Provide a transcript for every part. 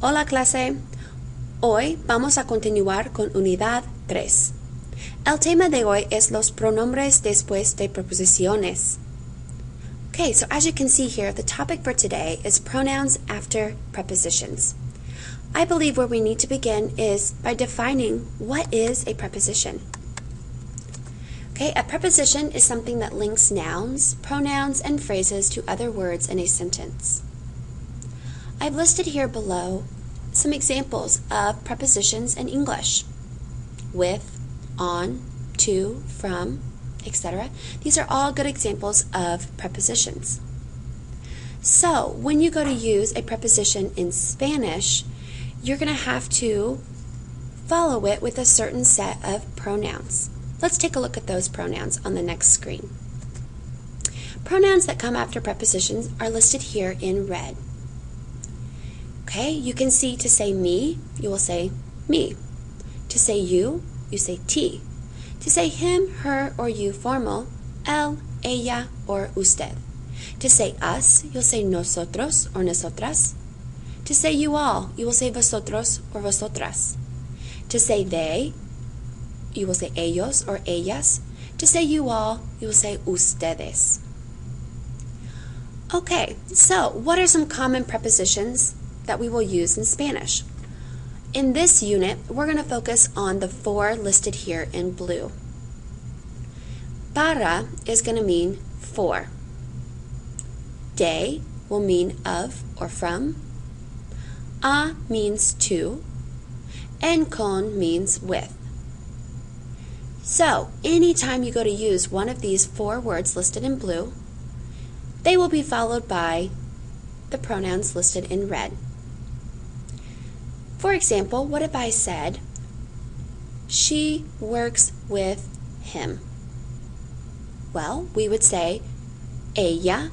Hola clase, hoy vamos a continuar con unidad 3. El tema de hoy es los pronombres después de preposiciones. Okay, so as you can see here, the topic for today is pronouns after prepositions. I believe where we need to begin is by defining what is a preposition. Okay, a preposition is something that links nouns, pronouns, and phrases to other words in a sentence. I've listed here below some examples of prepositions in English. With, on, to, from, etc. These are all good examples of prepositions. So, when you go to use a preposition in Spanish, you're going to have to follow it with a certain set of pronouns. Let's take a look at those pronouns on the next screen. Pronouns that come after prepositions are listed here in red. Okay, you can see to say me, you will say me. To say you say ti. To say him, her, or you formal, él, ella, or usted. To say us, you'll say nosotros or nosotras. To say you all, you will say vosotros or vosotras. To say they, you will say ellos or ellas. To say you all, you will say ustedes. Okay, so what are some common prepositions that we will use in Spanish? In this unit, we're going to focus on the 4 listed here in blue. Para is going to mean for. De will mean of or from. A means to. And con means with. So, anytime you go to use one of these 4 words listed in blue, they will be followed by the pronouns listed in red. For example, what if I said, she works with him? Well, we would say, ella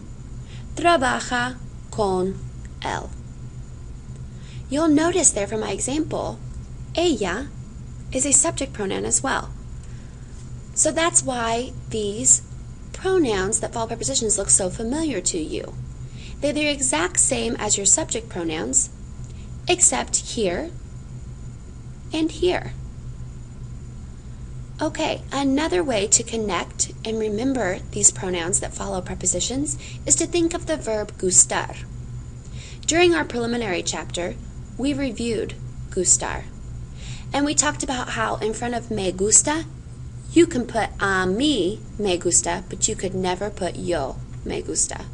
trabaja con él. You'll notice there from my example, ella is a subject pronoun as well. So that's why these pronouns that follow prepositions look so familiar to you. They're the exact same as your subject pronouns, except here and here. Okay, another way to connect and remember these pronouns that follow prepositions is to think of the verb gustar. During our preliminary chapter, we reviewed gustar. And we talked about how in front of me gusta, you can put a mí me gusta, but you could never put yo me gusta.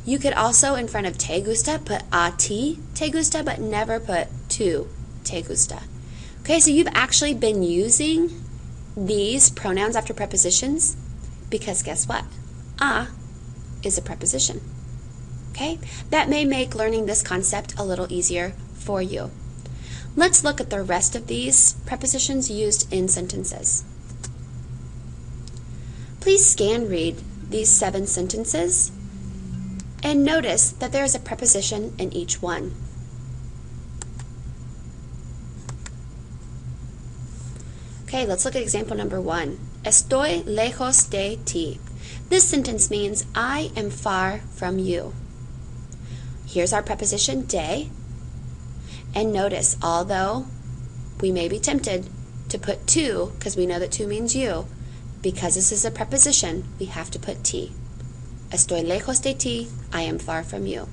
You could also, in front of te gusta, put a ti te gusta, but never put tu te gusta. Okay, so you've actually been using these pronouns after prepositions because guess what? A is a preposition. Okay, that may make learning this concept a little easier for you. Let's look at the rest of these prepositions used in sentences. Please scan read these 7 sentences and notice that there is a preposition in each one. Okay, let's look at example number 1. Estoy lejos de ti. This sentence means I am far from you. Here's our preposition de. And notice, although we may be tempted to put tu, because we know that tu means you, because this is a preposition, we have to put ti. Estoy lejos de ti, I am far from you.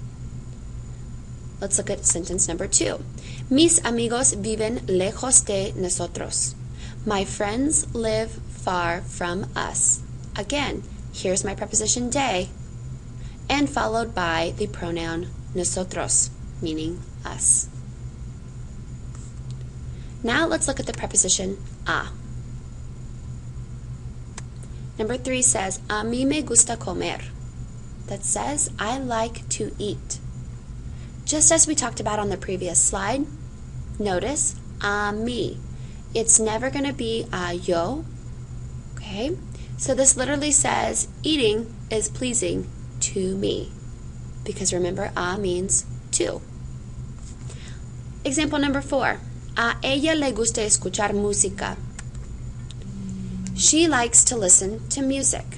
Let's look at sentence number 2. Mis amigos viven lejos de nosotros. My friends live far from us. Again, here's my preposition de, and followed by the pronoun nosotros, meaning us. Now let's look at the preposition a. Number 3 says, a mí me gusta comer. That says, I like to eat. Just as we talked about on the previous slide, notice, a mí. It's never going to be a yo. Okay? So this literally says, eating is pleasing to me. Because remember, a means to. Example number 4. A ella le gusta escuchar música. She likes to listen to music.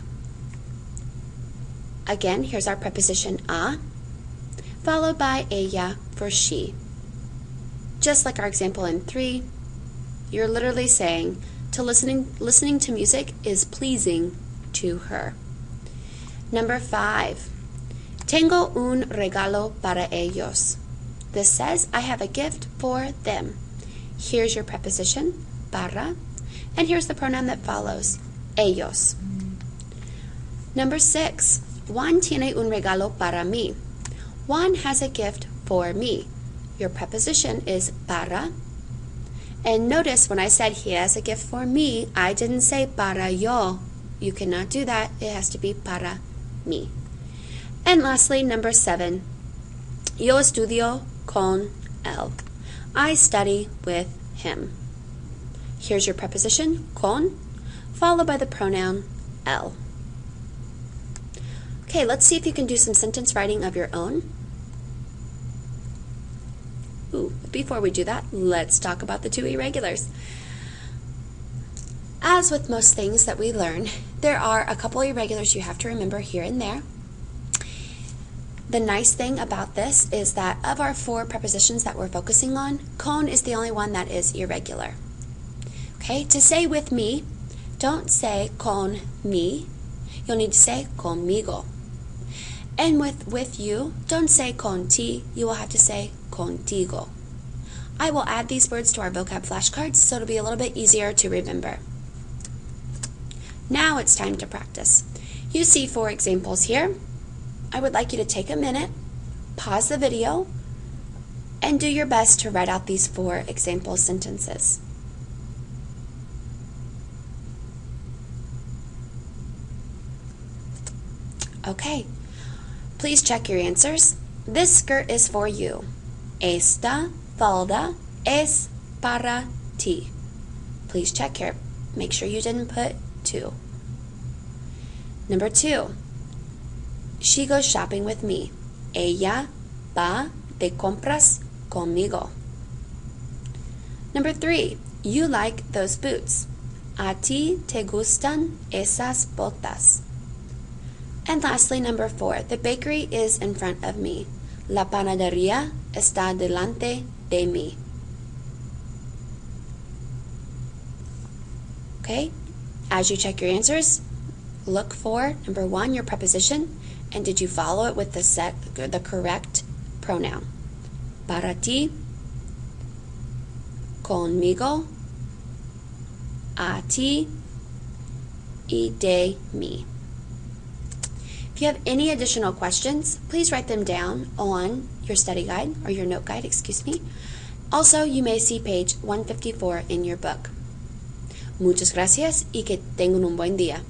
Again, here's our preposition a, followed by ella for she. just like our example in 3, you're literally saying listening to music is pleasing to her. Number 5, tengo un regalo para ellos. This says, I have a gift for them. Here's your preposition, para, and here's the pronoun that follows, ellos. Number 6, Juan tiene un regalo para mí. Juan has a gift for me. Your preposition is para. And notice when I said he has a gift for me, I didn't say para yo. You cannot do that. It has to be para mí. And lastly, number 7, yo estudio con él. I study with him. Here's your preposition, con, followed by the pronoun él. Okay, let's see if you can do some sentence writing of your own. Before we do that, let's talk about the 2 irregulars. As with most things that we learn, there are a couple irregulars you have to remember here and there. The nice thing about this is that of our 4 prepositions that we're focusing on, con is the only one that is irregular. Okay, to say with me, don't say con mi. You'll need to say conmigo. And with you, don't say con ti. You will have to say contigo. I will add these words to our vocab flashcards so it'll be a little bit easier to remember. Now it's time to practice. You see 4 examples here. I would like you to take a minute, pause the video, and do your best to write out these 4 example sentences. Okay, please check your answers. This skirt is for you. Esta falda es para ti. Please check here. Make sure you didn't put 2. Number 2, she goes shopping with me. Ella va de compras conmigo. Number 3, you like those boots. A ti te gustan esas botas. And lastly, number 4, the bakery is in front of me. La panadería está delante de mí. Okay, as you check your answers, look for, number 1, your preposition, and did you follow it with the correct pronoun? Para ti, conmigo, a ti, y de mí. If you have any additional questions, please write them down on your study guide, or your note guide, excuse me. Also, you may see page 154 in your book. Muchas gracias y que tengan un buen día.